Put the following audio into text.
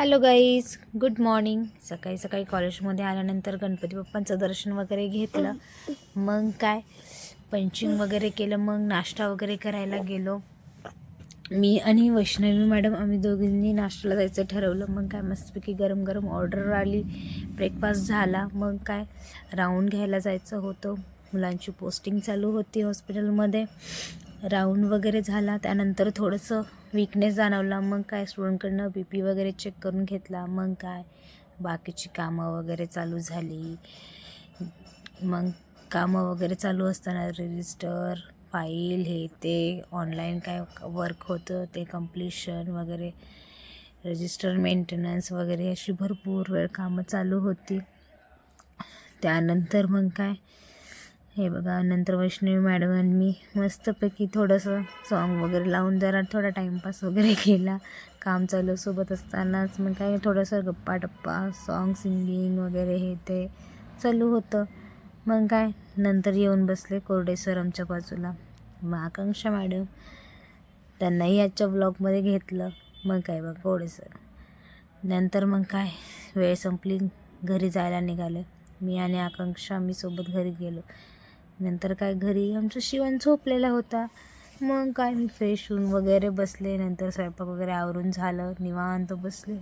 Hello guys, good morning. सकाळी सकाळी कॉलेजमध्ये आल्यानंतर गणपती बाप्पांचं दर्शन वगैरे घेतलं. मग काय पंचिंग वगैरे केलं. मग नाश्ता वगैरे करायला गेलो. मी आणि वैष्णवी मॅडम आम्ही दोघींनी नाश्त्याला जायचं ठरवलं. मग काय मस्तपैकी गरम गरम ऑर्डर आली, ब्रेकफास्ट झाला. मग काय राऊंड घ्यायला जायचं होतं. मुलांची पोस्टिंग चालू होती हॉस्पिटलमध्ये. राऊंड वगैरे झाला. त्यानंतर थोडंसं वीकनेस जाणवला. मग काय स्टुडंटकडनं BP वगैरे चेक करून घेतला. मग काय बाकीची कामं वगैरे चालू झाली. मग कामं वगैरे चालू असताना रजिस्टर, फाईल, हे ते ऑनलाईन काय वर्क होतं ते कम्प्लिशन वगैरे, रजिस्टर मेंटेनन्स वगैरे अशी भरपूर वेळ कामं चालू होती. त्यानंतर मग काय हे बघा, नंतर वैष्णवी मॅडम आणि मी मस्तपैकी थोडंसं सॉन्ग वगैरे लावून जरा थोडा टाईमपास वगैरे केला. काम चालू सोबत असतानाच मग काय थोडंसं गप्पा टप्पा, सॉन्ग सिंगिंग वगैरे हे ते चालू होतं. मग काय नंतर येऊन बसले कोरडे सर आमच्या बाजूला. मग आकांक्षा मॅडम, त्यांनाही आजच्या ब्लॉगमध्ये घेतलं. मग काय बघ कोरडे सर. नंतर मग काय वेळ संपली, घरी जायला निघाले. मी आणि आकांक्षा आम्ही सोबत घरी गेलो. नंतर काय घरी आमचं शिवण झोपलेला होता. मग काय मी फ्रेश होऊन वगैरे बसले. नंतर स्वयंपाक वगैरे आवरून झालं, निवांत बसले.